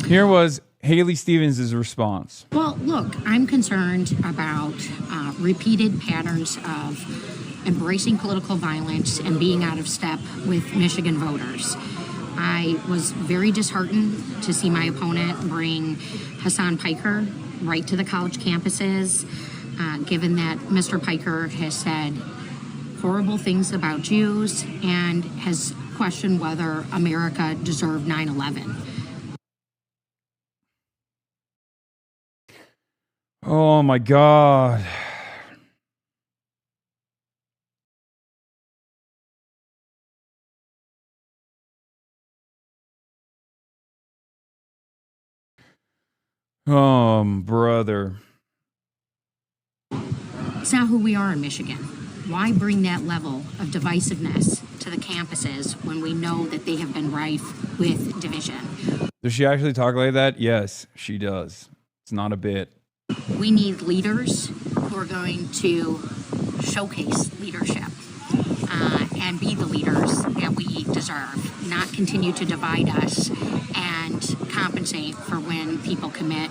Here was Haley Stevens' response. Well, look, I'm concerned about repeated patterns of embracing political violence and being out of step with Michigan voters. I was very disheartened to see my opponent bring Hasan Piker right to the college campuses, given that Mr. Piker has said horrible things about Jews and has questioned whether America deserved 9/11. Oh my God. Brother. It's not who we are in Michigan. Why bring that level of divisiveness to the campuses when we know that they have been rife with division? Does she actually talk like that? Yes, she does. It's not a bit. We need leaders who are going to showcase leadership and be the leaders that we deserve, not continue to divide us and compensate for when people commit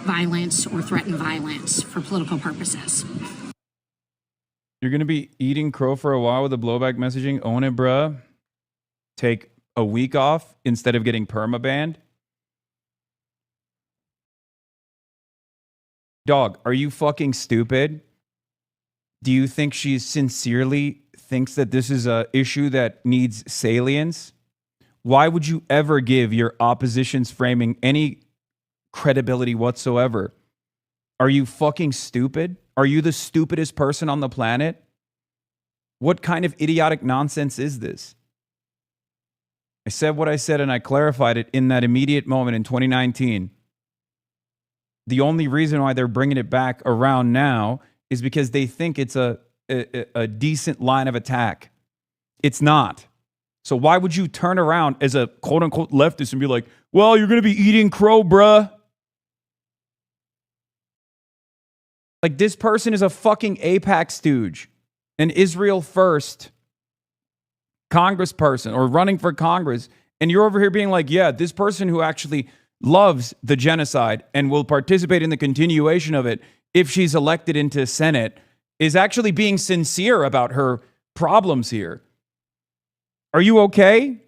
violence or threaten violence for political purposes. You're going to be eating crow for a while with the blowback messaging? Own it, bruh. Take a week off instead of getting permabanned? Dog, are you fucking stupid? Do you think she sincerely thinks that this is a issue that needs salience? Why would you ever give your opposition's framing any credibility whatsoever? Are you fucking stupid? Are you the stupidest person on the planet? What kind of idiotic nonsense is this? I said what I said and I clarified it in that immediate moment in 2019. The only reason why they're bringing it back around now is because they think it's a decent line of attack. It's not. So why would you turn around as a quote unquote leftist and be like, well, you're going to be eating crow, bruh? Like, this person is a fucking AIPAC stooge, an Israel first congressperson or running for Congress. And you're over here being like, yeah, this person who actually loves the genocide and will participate in the continuation of it if she's elected into Senate is actually being sincere about her problems here. Are you okay?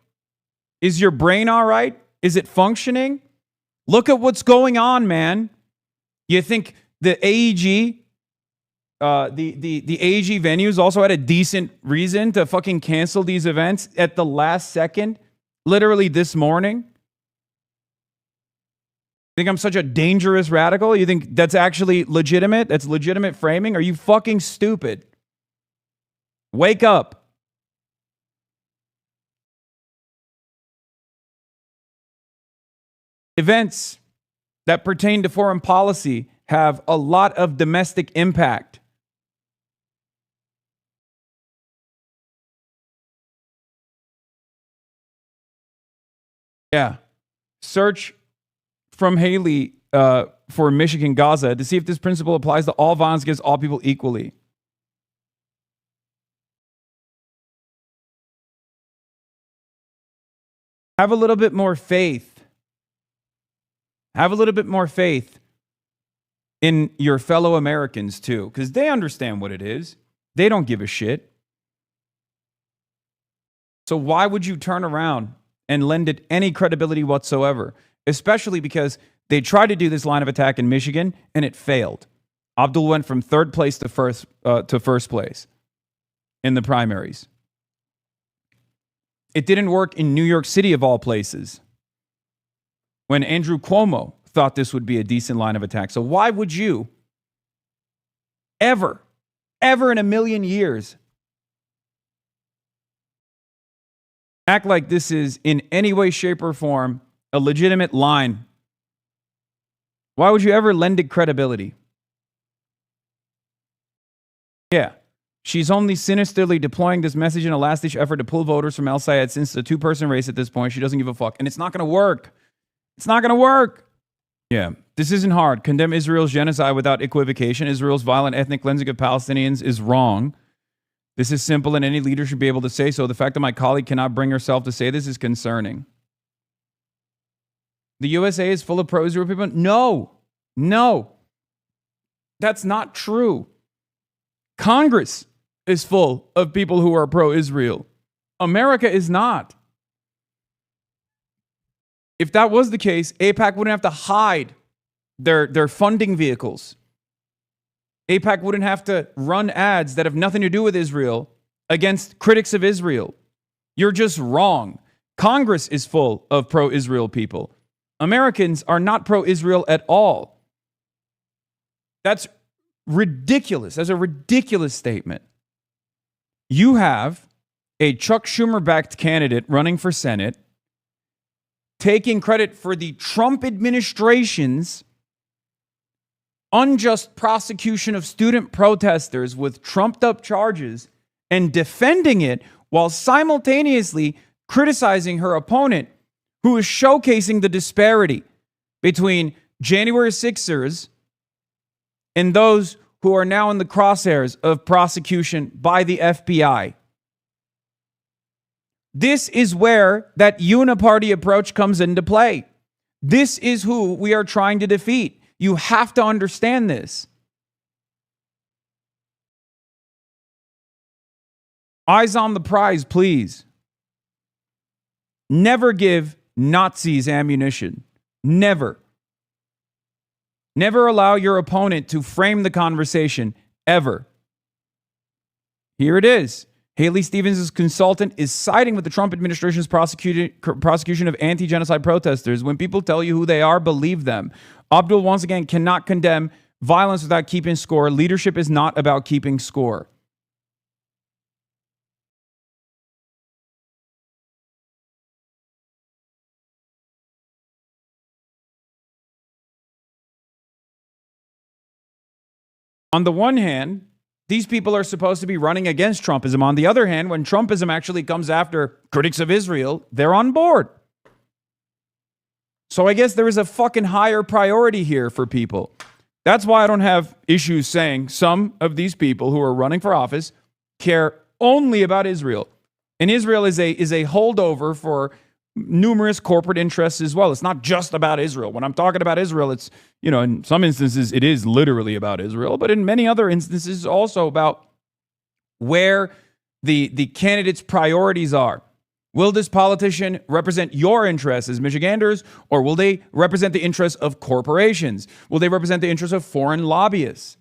Is your brain all right? Is it functioning? Look at what's going on, man. You think the AEG, the AEG venues also had a decent reason to fucking cancel these events at the last second, literally this morning? Think I'm such a dangerous radical? You think that's actually legitimate? That's legitimate framing? Are you fucking stupid? Wake up. Events that pertain to foreign policy have a lot of domestic impact. Yeah. Search from Haley for Michigan Gaza to see if this principle applies to all violence against all people equally. Have a little bit more faith. Have a little bit more faith in your fellow Americans too, because they understand what it is. They don't give a shit. So why would you turn around and lend it any credibility whatsoever? Especially because they tried to do this line of attack in Michigan and it failed. Abdul went from third place to first place in the primaries. It didn't work in New York City, of all places, when Andrew Cuomo thought this would be a decent line of attack. So why would you ever in a million years act like this is in any way, shape, or form a legitimate line? Why would you ever lend it credibility? Yeah. She's only sinisterly deploying this message in a last-ditch effort to pull voters from El Sayed since it's a two-person race at this point. She doesn't give a fuck. And it's not going to work. It's not going to work. Yeah, this isn't hard. Condemn Israel's genocide without equivocation. Israel's violent ethnic cleansing of Palestinians is wrong. This is simple, and any leader should be able to say so. The fact that my colleague cannot bring herself to say this is concerning. The USA is full of pro-Israel people? No. That's not true. Congress is full of people who are pro-Israel. America is not. If that was the case, AIPAC wouldn't have to hide their funding vehicles. AIPAC wouldn't have to run ads that have nothing to do with Israel against critics of Israel. You're just wrong. Congress is full of pro-Israel people. Americans are not pro-Israel at all. That's ridiculous. That's a ridiculous statement. You have a Chuck Schumer-backed candidate running for Senate taking credit for the Trump administration's unjust prosecution of student protesters with trumped-up charges and defending it while simultaneously criticizing her opponent, who is showcasing the disparity between January 6ers and those who are now in the crosshairs of prosecution by the FBI. This is where that uniparty approach comes into play. This is who we are trying to defeat. You have to understand this. Eyes on the prize, please. Never give Nazis ammunition. Never. Never allow your opponent to frame the conversation, ever. Here it is. Haley Stevens' consultant is siding with the Trump administration's prosecution of anti-genocide protesters. When people tell you who they are, believe them. Abdul, once again, cannot condemn violence without keeping score. Leadership is not about keeping score. On the one hand, these people are supposed to be running against Trumpism. On the other hand, when Trumpism actually comes after critics of Israel, they're on board. So I guess there is a fucking higher priority here for people. That's why I don't have issues saying some of these people who are running for office care only about Israel. And Israel is a holdover for numerous corporate interests as well. It's not just about Israel. When I'm talking about Israel, it's, in some instances, it is literally about Israel, but in many other instances, also about where the candidate's priorities are. Will this politician represent your interests as Michiganders, or will they represent the interests of corporations? Will they represent the interests of foreign lobbyists?